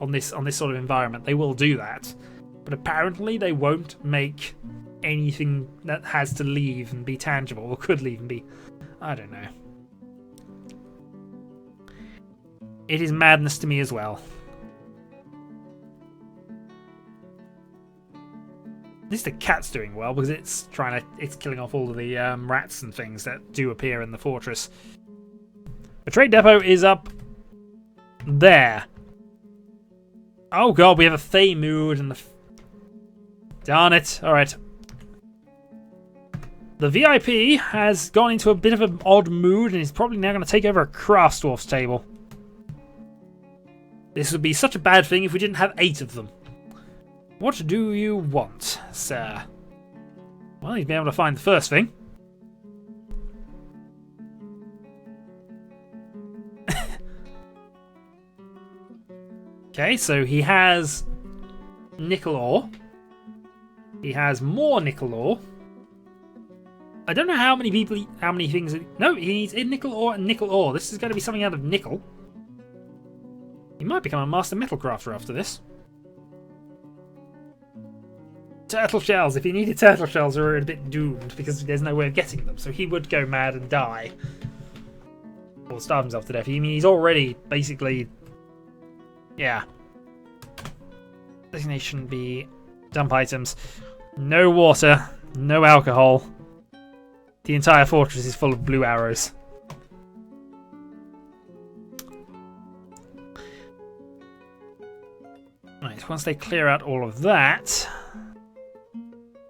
on this sort of environment, they will do that. But apparently they won't make anything that has to leave and be tangible, or could leave and be... I don't know. It is madness to me as well. At least the cat's doing well, because it's killing off all of the rats and things that do appear in the fortress. The trade depot is up there. Oh god, we have a Fey mood and the... Darn it. Alright. The VIP has gone into a bit of an odd mood and is probably now going to take over a Crafts Dwarf's table. This would be such a bad thing if we didn't have 8 of them. What do you want, sir? Well, you'd be able to find the first thing. Okay, so he has nickel ore. He has more nickel ore. I don't know how many things... No, he needs nickel ore and nickel ore. This is going to be something out of nickel. He might become a master metal crafter after this. Turtle shells. If he needed turtle shells, we're a bit doomed because there's no way of getting them. So he would go mad and die. Or starve himself to death. I mean, he's already basically... Yeah. Designation B. Dump items. No water. No alcohol. The entire fortress is full of blue arrows. Right, once they clear out all of that...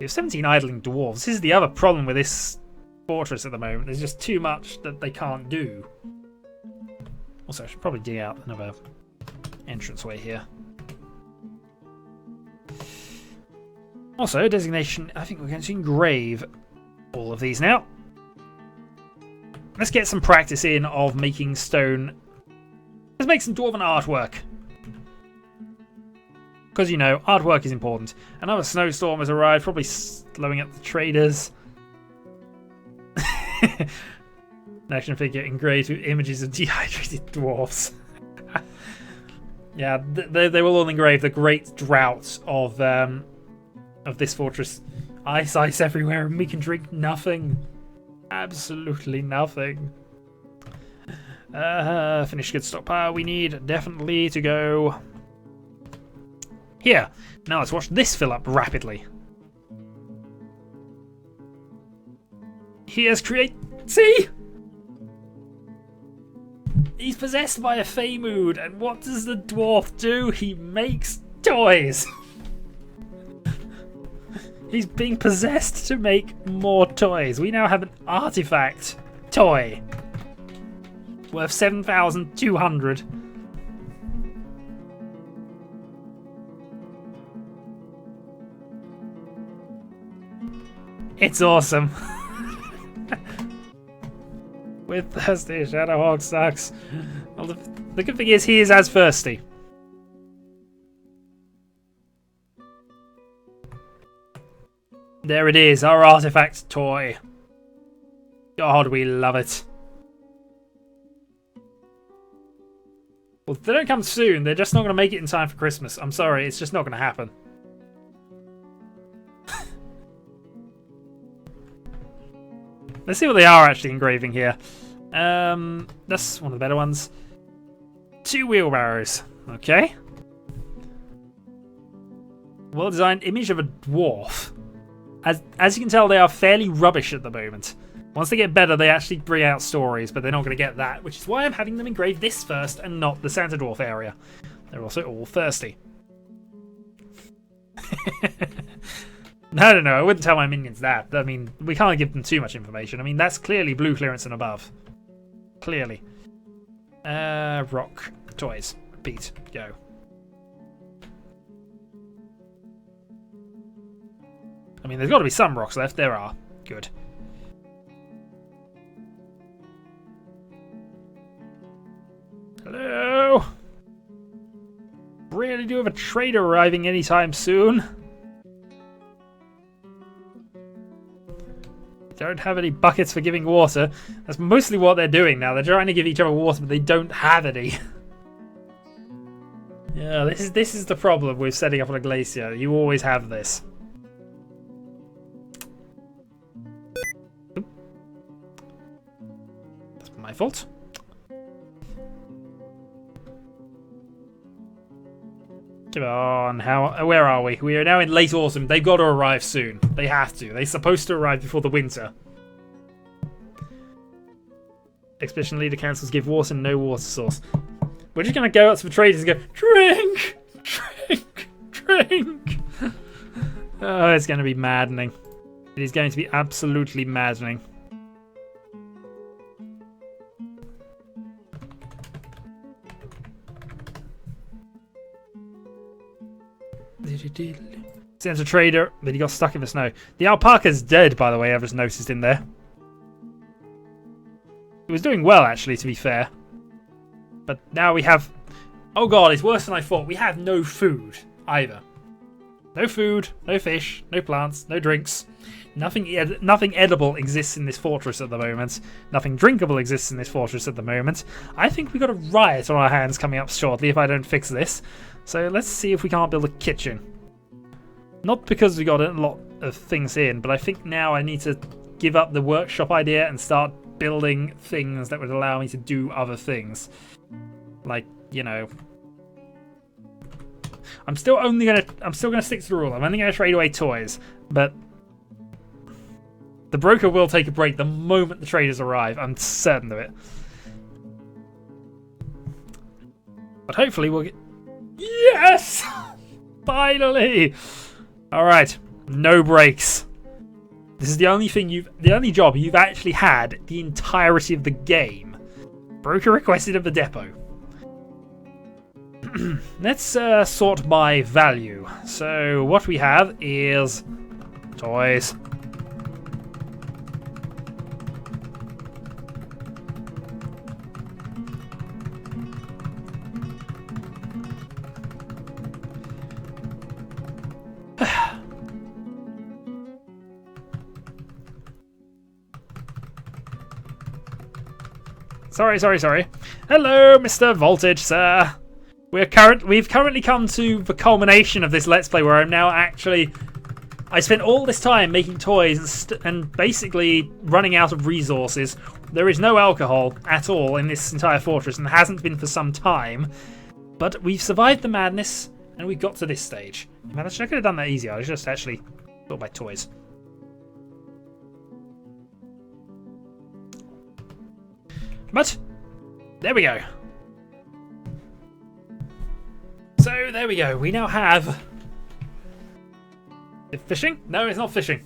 We have 17 idling dwarves. This is the other problem with this fortress at the moment. There's just too much that they can't do. Also, I should probably dig out another entranceway here. Also, designation, I think we're going to engrave all of these now. Let's get some practice in of making stone. Let's make some dwarven artwork. Because, you know, artwork is important. Another snowstorm has arrived, probably slowing up the traders. An action figure engraved with images of dehydrated dwarfs. Yeah, they will all engrave the great drought of this fortress. Ice everywhere, and we can drink nothing. Absolutely nothing. Finished good stockpile. We need definitely to go here. Now let's watch this fill up rapidly. He has created... See? He's possessed by a Fey mood, and what does the dwarf do? He makes toys. He's being possessed to make more toys. We now have an artifact toy worth 7,200. It's awesome. With thirsty, Shadowhawk sucks. Well, the good thing is he is as thirsty. There it is, our artifact toy. God, we love it. Well, if they don't come soon, they're just not going to make it in time for Christmas. I'm sorry, it's just not going to happen. Let's see what they are actually engraving here. That's one of the better ones. 2 wheelbarrows. Okay. Well-designed image of a dwarf. As you can tell, they are fairly rubbish at the moment. Once they get better, they actually bring out stories, but they're not going to get that, which is why I'm having them engrave this first and not the Santa Dwarf area. They're also all thirsty. No, I wouldn't tell my minions that. I mean, we can't give them too much information. I mean, that's clearly blue clearance and above. Clearly. Rock. Toys. Repeat. Go. I mean, there's got to be some rocks left. There are. Good. Hello? Really do have a trader arriving anytime soon. Don't have any buckets for giving water. That's mostly what they're doing now. They're trying to give each other water, but they don't have any. Yeah, this is the problem with setting up on a glacier. You always have this. Oop. That's my fault. Come on, where are we? We are now in late autumn. They've got to arrive soon. They have to. They're supposed to arrive before the winter. Expedition leader councils give water no water source. We're just going to go up to the traders and go, drink! Drink! Drink! Oh, it's going to be maddening. It is going to be absolutely maddening. Sends a trader, but he got stuck in the snow. The alpaca's dead, by the way, I've just noticed in there. It was doing well, actually, to be fair. But now we have... Oh god, it's worse than I thought. We have no food, either. No food, no fish, no plants, no drinks. Nothing edible exists in this fortress at the moment. Nothing drinkable exists in this fortress at the moment. I think we've got a riot on our hands coming up shortly if I don't fix this. So let's see if we can't build a kitchen. Not because we got a lot of things in, but I think now I need to give up the workshop idea and start building things that would allow me to do other things. Like, you know... I'm still gonna stick to the rule. I'm only gonna trade away toys, but the broker will take a break the moment the traders arrive. I'm certain of it. But hopefully we'll get... Yes! Finally! Alright. No breaks. This is the only job you've actually had the entirety of the game. Broker requested of the depot. Let's sort by value. So what we have is toys. Sorry. Hello, Mr. Voltage, sir. We've currently come to the culmination of this Let's Play where I'm now actually... I spent all this time making toys and basically running out of resources. There is no alcohol at all in this entire fortress and hasn't been for some time. But we've survived the madness and we've got to this stage. Man, I could have done that easier. I was just actually thought by toys. But there we go. So there we go. We now have... Is it fishing? No, it's not fishing.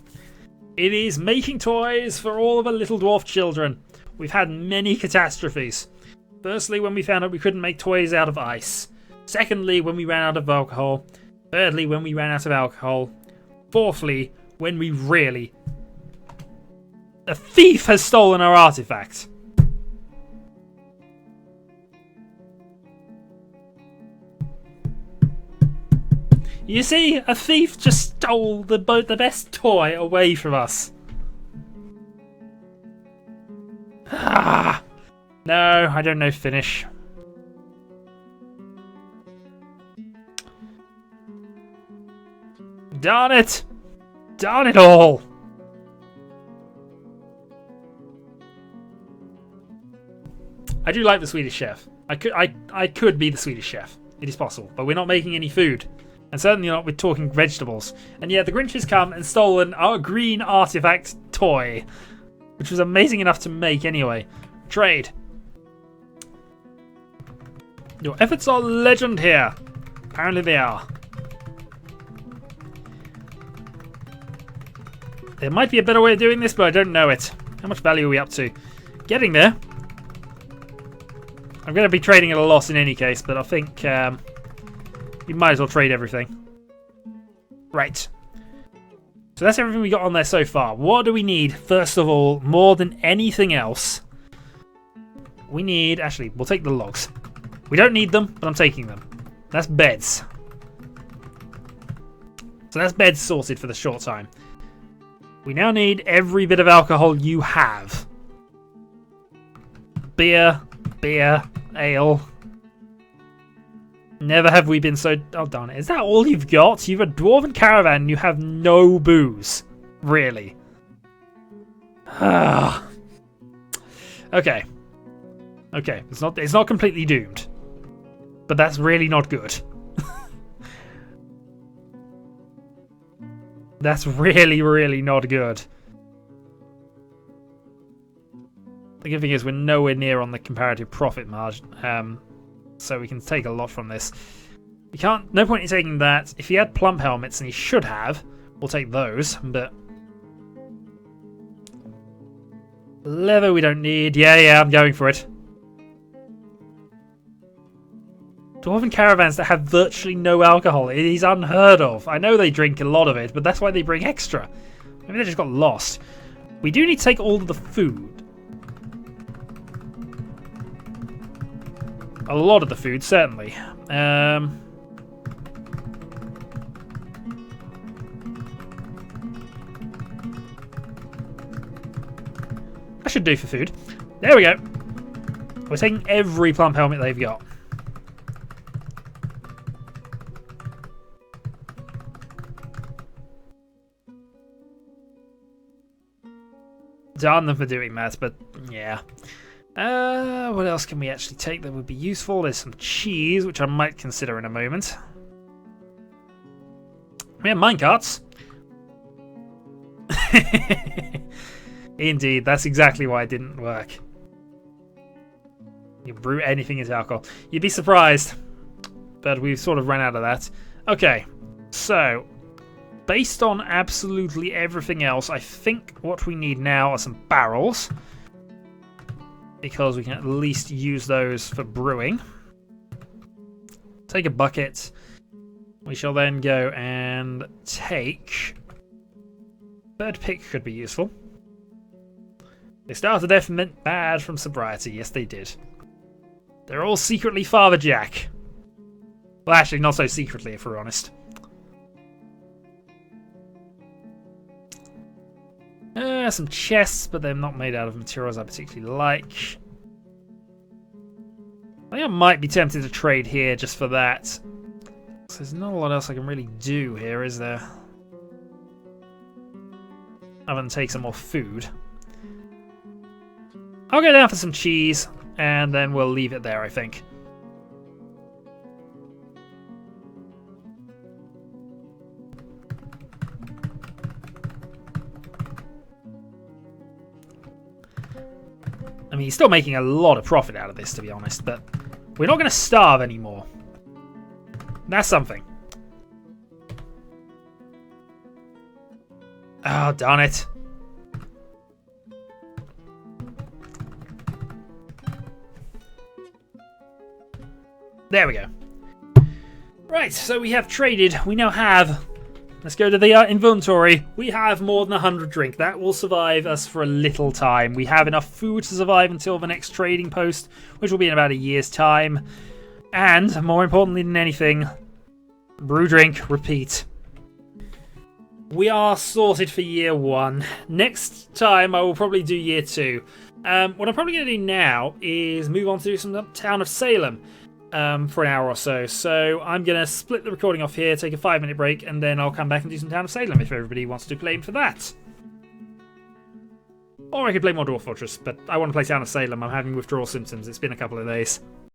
It is making toys for all of the little dwarf children. We've had many catastrophes. Firstly, when we found out we couldn't make toys out of ice. Secondly, when we ran out of alcohol. Thirdly, when we ran out of alcohol. Fourthly, when we really... A thief has stolen our artifact. You see, a thief just stole the best toy away from us. Ah, no, I don't know Finnish. Darn it! Darn it all! I do like the Swedish chef. I could be the Swedish chef. It is possible, but we're not making any food. And certainly not with talking vegetables. And yet the Grinch has come and stolen our green artifact toy. Which was amazing enough to make anyway. Trade. Your efforts are legend here. Apparently they are. There might be a better way of doing this, but I don't know it. How much value are we up to? Getting there. I'm going to be trading at a loss in any case, but I think... we might as well trade everything. Right. So that's everything we got on there so far. What do we need, first of all, more than anything else? We need... Actually, we'll take the logs. We don't need them, but I'm taking them. That's beds. So that's beds sorted for the short time. We now need every bit of alcohol you have. Beer, ale... Never have we been so... Oh, darn it. Is that all you've got? You've a dwarven caravan and you have no booze. Really? Okay. Okay. It's not completely doomed. But that's really not good. That's really, really not good. The good thing is we're nowhere near on the comparative profit margin. So we can take a lot from this. We can't... No point in taking that. If he had plump helmets, and he should have, we'll take those, but... Leather we don't need. Yeah, I'm going for it. Dwarven caravans that have virtually no alcohol. It is unheard of. I know they drink a lot of it, but that's why they bring extra. Maybe they just got lost. We do need to take all of the food. A lot of the food, certainly. That should do for food. There we go. We're taking every plump helmet they've got. Darn them for doing that, but yeah. What else can we actually take that would be useful? There's some cheese, which I might consider in a moment. We have minecarts. Indeed, that's exactly why it didn't work. You brew anything into alcohol. You'd be surprised. But we've sort of run out of that. Okay, so... Based on absolutely everything else, I think what we need now are some barrels. Because we can at least use those for brewing. Take a bucket. We shall then go and take... Bird pick could be useful. They started their ferment bad from sobriety. Yes, they did. They're all secretly Father Jack. Well, actually, not so secretly, if we're honest. Some chests, but they're not made out of materials I particularly like. I think I might be tempted to trade here just for that. So there's not a lot else I can really do here, is there? Other than take some more food. I'll go down for some cheese, and then we'll leave it there, I think. I mean, he's still making a lot of profit out of this, to be honest, but we're not going to starve anymore. That's something. Oh, darn it. There we go. Right, so we have traded. We now have... Let's go to the inventory. We have more than 100 drink. That will survive us for a little time. We have enough food to survive until the next trading post, which will be in about a year's time. And, more importantly than anything, brew, drink, repeat. We are sorted for year 1. Next time, I will probably do year 2. What I'm probably going to do now is move on to some Town of Salem. For an hour or so. So I'm going to split the recording off here, take a 5-minute break, and then I'll come back and do some Town of Salem if everybody wants to play for that. Or I could play more Dwarf Fortress, but I want to play Town of Salem. I'm having withdrawal symptoms. It's been a couple of days.